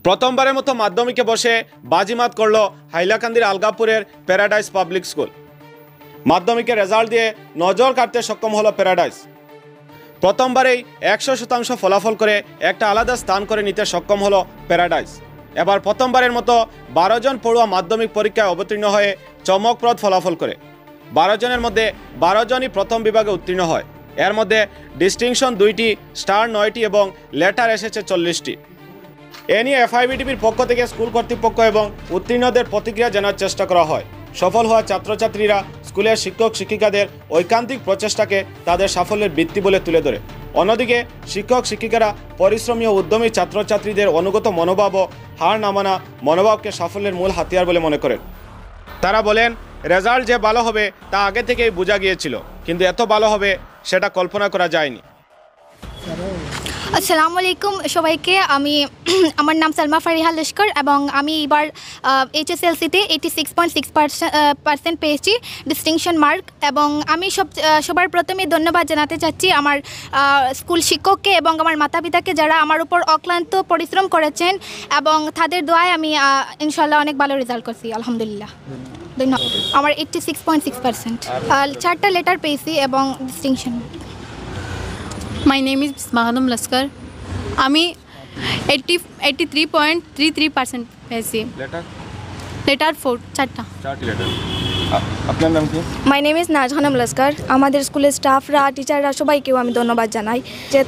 প্রথমবারের মতো মাধ্যমিকে বসে বাজিমাত করল হাইলাকান্দির আলগাপুরের প্যারাডাইস পাবলিক স্কুল। মাধ্যমিকের রেজাল্ট দিয়ে নজর কাটতে সক্ষম হলো প্যারাডাইস। প্রথমবারেই 100% ফলাফল করে একটা আলাদা স্থান করে নিতে সক্ষম হলো প্যারাডাইস। এবার প্রথমবারের মতো 12 জন পড়ুয়া মাধ্যমিক পরীক্ষায় অবতীর্ণ হয়ে চমকপ্রদ ফলাফল করে। 12 জনের মধ্যে 12 জনই প্রথম বিভাগে উত্তীর্ণ হয়। এর মধ্যে ডিস্টিংশন 2টি, স্টার 9টি এবং লেটার এসেছে 40টি। এ নিয়ে এফআইবিটিভির পক্ষ থেকে স্কুল কর্তৃপক্ষ এবং উত্তীর্ণদের প্রতিক্রিয়া জানার চেষ্টা করা হয়। সফল হওয়া ছাত্রছাত্রীরা স্কুলের শিক্ষক শিক্ষিকাদের ঐকান্তিক প্রচেষ্টাকে তাদের সাফল্যের ভিত্তি বলে তুলে ধরে। অন্যদিকে শিক্ষক শিক্ষিকারা পরিশ্রমী ও উদ্যমী ছাত্রছাত্রীদের অনুগত মনোভাব ও হার না মানা মনোভাবকে সাফল্যের মূল হাতিয়ার বলে মনে করেন। তারা বলেন, রেজাল্ট যে ভালো হবে তা আগে থেকেই বোঝা গিয়েছিল, কিন্তু এত ভালো হবে সেটা কল্পনা করা যায়নি। আসসালামু আলাইকুম সবাইকে। আমার নাম সালমা ফারিহা লস্কর এবং আমি এবার HSLC-তে 86.6% পেয়েছি, ডিস্টিংশন মার্ক। এবং আমি সবার প্রথমে ধন্যবাদ জানাতে চাচ্ছি আমার স্কুল শিক্ষককে এবং আমার মাতা পিতাকে, যারা আমার উপর অক্লান্ত পরিশ্রম করেছেন এবং তাদের দোয়ায় আমি ইনশাল্লাহ অনেক ভালো রেজাল্ট করছি, আলহামদুলিল্লাহ। ধন্যবাদ। আমার 86.6%, 4টা লেটার পেয়েছি এবং distinction. My name is Mahanum Laskar. আমি 83.33% পেয়েছি। লেটার 4, 4টা লেটার। আপনার নাম কি? My name is Najhanam Laskar. আমাদের স্কুলের স্টাফরা, টিচাররা সবাইকেও আমি ধন্যবাদ জানাই যে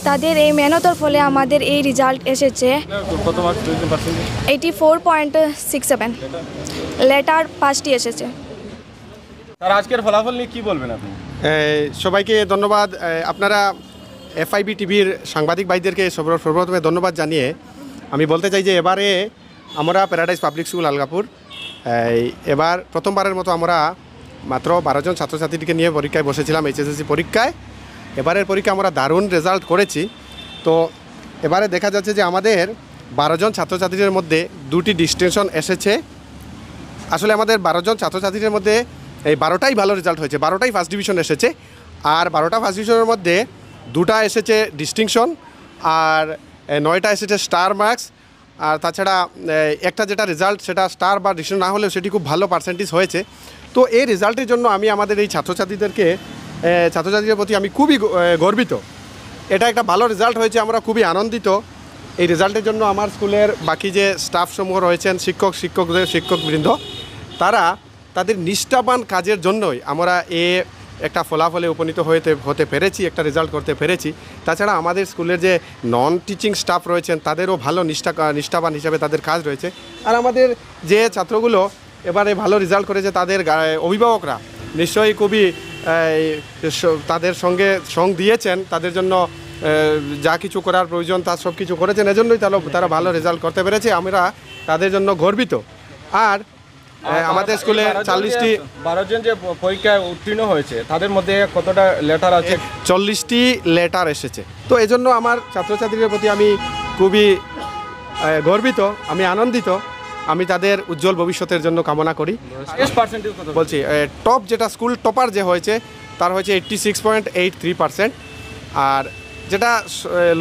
তাদের এই মেহনতের ফলে আমাদের এই রেজাল্ট এসেছে। 84.67, লেটার 5টি এসেছে। আর আজকের ফলাফল নিয়ে কি বলবেন আপনি? সবাইকে ধন্যবাদ। আপনারা এফআইবিটিভির সাংবাদিক ভাইদেরকে সর্বপ্রথমে ধন্যবাদ জানিয়ে আমি বলতে চাই যে এবারে আমরা প্যারাডাইস পাবলিক স্কুল আলগাপুর এবার প্রথমবারের মতো আমরা মাত্র 12 জন ছাত্রছাত্রীকে নিয়ে পরীক্ষায় বসেছিলাম, HSLC পরীক্ষায়। এবারের পরীক্ষা আমরা দারুণ রেজাল্ট করেছি। তো এবারে দেখা যাচ্ছে যে আমাদের 12 জন ছাত্রছাত্রীদের মধ্যে 2টি ডিস্টিংশন এসেছে। আসলে আমাদের 12 জন ছাত্রছাত্রীদের মধ্যে এই 12টাই ভালো রেজাল্ট হয়েছে, 12টাই ফার্স্ট ডিভিশন এসেছে। আর 12টা ফার্স্ট ডিভিশনের মধ্যে 2টা এসেছে ডিস্টিংশন আর 9টা এসেছে স্টার মার্কস। আর তাছাড়া একটা যেটা রেজাল্ট সেটা স্টার বা ডিস্টিংশন না হলেও সেটি খুব ভালো পার্সেন্টেজ হয়েছে। তো এই রেজাল্টের জন্য আমি আমাদের এই ছাত্রছাত্রীদের প্রতি আমি খুবই গর্বিত। এটা একটা ভালো রেজাল্ট হয়েছে, আমরা খুবই আনন্দিত এই রেজাল্টের জন্য। আমার স্কুলের বাকি যে স্টাফসমূহ রয়েছেন, শিক্ষকবৃন্দ, তাদের নিষ্ঠাবান কাজের জন্যই আমরা একটা ফলাফলে উপনীত হতে পেরেছি, একটা রেজাল্ট করতে পেরেছি। তাছাড়া আমাদের স্কুলের যে নন টিচিং স্টাফ রয়েছেন তাদেরও ভালো নিষ্ঠাবান হিসাবে তাদের কাজ রয়েছে। আর আমাদের যে ছাত্রগুলো এবারে ভালো রেজাল্ট করেছে তাদের অভিভাবকরা নিশ্চয়ই খুবই তাদের সঙ্গ দিয়েছেন, তাদের জন্য যা কিছু করার প্রয়োজন তার সব কিছু করেছেন, এজন্যই তারা ভালো রেজাল্ট করতে পেরেছে। আমরা তাদের জন্য গর্বিত। আর আমাদের স্কুলে 12 জন যে পরীক্ষায় উত্তীর্ণ হয়েছে তাদের মধ্যে কতটা লেটার আছে? 40টি লেটার এসেছে। তো এজন্য আমার ছাত্রছাত্রীদের প্রতি আমি খুবই গর্বিত, আমি আনন্দিত। আমি তাদের উজ্জ্বল ভবিষ্যতের জন্য কামনা করি। বলছি টপ যেটা স্কুল টপার যে হয়েছে তার হয়েছে 86.83%। আর যেটা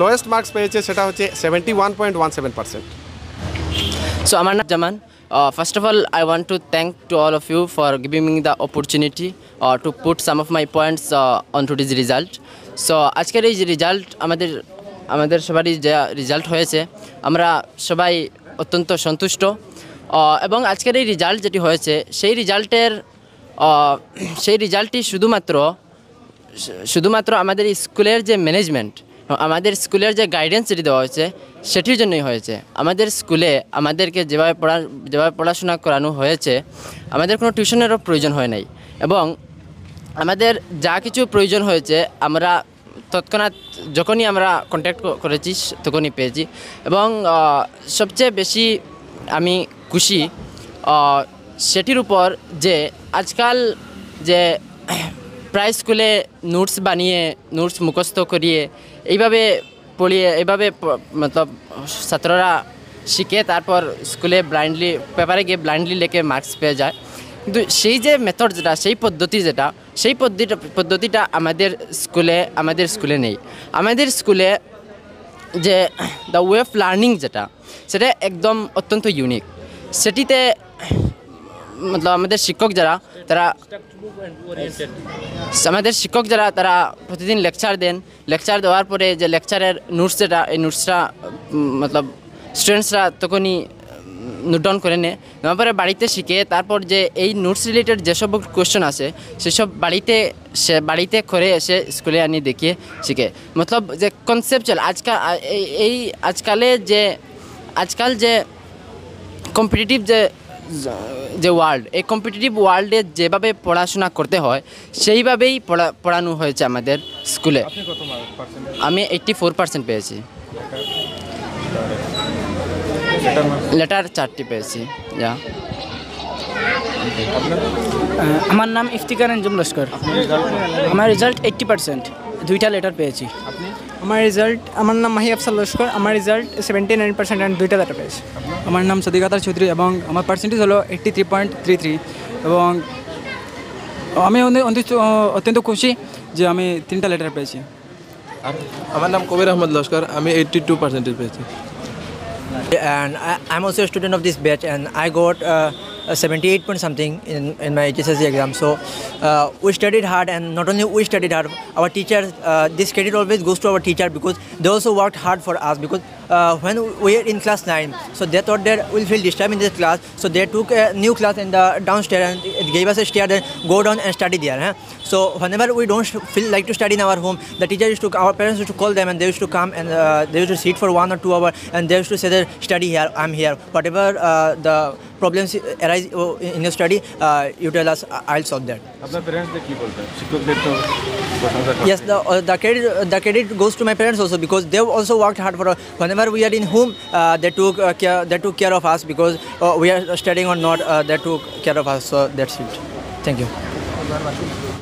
লোয়েস্ট মার্কস পেয়েছে সেটা হচ্ছে 71.17%। So আমার নাম জামান। First of all, I want to thank to all of you for giving me the opportunity to put some of my points onto this result. So আজকের এই যে রেজাল্ট আমাদের সবারই যে রেজাল্ট হয়েছে আমরা সবাই অত্যন্ত সন্তুষ্ট। এবং আজকের এই রেজাল্ট যেটি হয়েছে সেই রেজাল্টটি শুধুমাত্র আমাদের স্কুলের যে ম্যানেজমেন্ট, আমাদের স্কুলের যে গাইডেন্স যেটি দেওয়া হয়েছে সেটির জন্যই হয়েছে। আমাদের স্কুলে আমাদেরকে যেভাবে পড়াশোনা করানো হয়েছে, আমাদের কোনো টিউশনেরও প্রয়োজন হয় নাই। এবং আমাদের যা কিছু প্রয়োজন হয়েছে আমরা তৎক্ষণাৎ যখনই আমরা কন্ট্যাক্ট করেছি তখনই পেয়েছি। এবং সবচেয়ে বেশি আমি খুশি সেটির উপর যে আজকাল যে প্রায় স্কুলে নোটস বানিয়ে নোটস মুখস্থ করিয়ে এইভাবে মতলব ছাত্ররা শিখে তারপর স্কুলে পেপারে গিয়ে ব্লাইন্ডলি লেখে মার্কস পেয়ে যায়। কিন্তু সেই যে মেথড যেটা, সেই পদ্ধতিটা আমাদের স্কুলে নেই। আমাদের স্কুলে যে দ্য ওয়ে অফ লার্নিং যেটা সেটা একদম অত্যন্ত ইউনিক। সেটিতে মতলব আমাদের শিক্ষক যারা তারা প্রতিদিন লেকচার দেন। লেকচার দেওয়ার পরে যে লেকচারের নোটস যেটা, এই নোটসটা মতলব স্টুডেন্টসরা তখনই নোট ডাউন করে নেয়, নেওয়ার পরে বাড়িতে শিখে তারপর যে এই নোটস রিলেটেড যেসব কোয়েশ্চন আছে সেসব বাড়িতে করে এসে স্কুলে আনি দেখিয়ে শিখে। মতলব যে কনসেপচুয়াল আজকাল যে কম্পিটিটিভ যে ওয়ার্ল্ড, এই কম্পিটিটিভ ওয়ার্ল্ডে যেভাবে পড়াশোনা করতে হয় সেইভাবেই পড়ানো হয়েছে আমাদের স্কুলে। আমি 84% পেয়েছি। লেটার 4টি পেয়েছি। আমার নাম ইফতিকার আঞ্জুম লস্কর। আমার রেজাল্ট 80%, 2টা লেটার পেয়েছি। আমার নাম মাহি আফসাল লস্কর। আমার রেজাল্ট 79% অ্যান্ড 2টা লেটার পেয়েছি। আমার নাম সদিকাতার চৌধুরী এবং আমার পার্সেন্টেজ হলো 83.33 এবং আমি অত্যন্ত খুশি যে আমি 3টা লেটার পেয়েছি। আমার নাম কবির আহমদ লস্কর, আমি 82% পেয়েছি। And I'm also a student of this batch, and I got 78 point something in my HSLC exam. So we studied hard, and not only we studied hard, our teachers, this credit always goes to our teacher because they also worked hard for us. Because when we were in class 9, so they thought that we'll feel disturbed in this class, so they took a new class in the downstairs and it gave us a stair, then go down and study there. So whenever we don't feel like to study in our home, the teacher our parents used to call them, and they used to come, and they used to sit for 1 or 2 hours, and they used to say that study here, I'm here. Whatever the problems arise in your study, you tell us, I'll solve that. Yes, the credit goes to my parents also, because they also worked hard for whenever we are in home, they took care of us, because we are studying or not, they took care of us. So that's it. Thank you.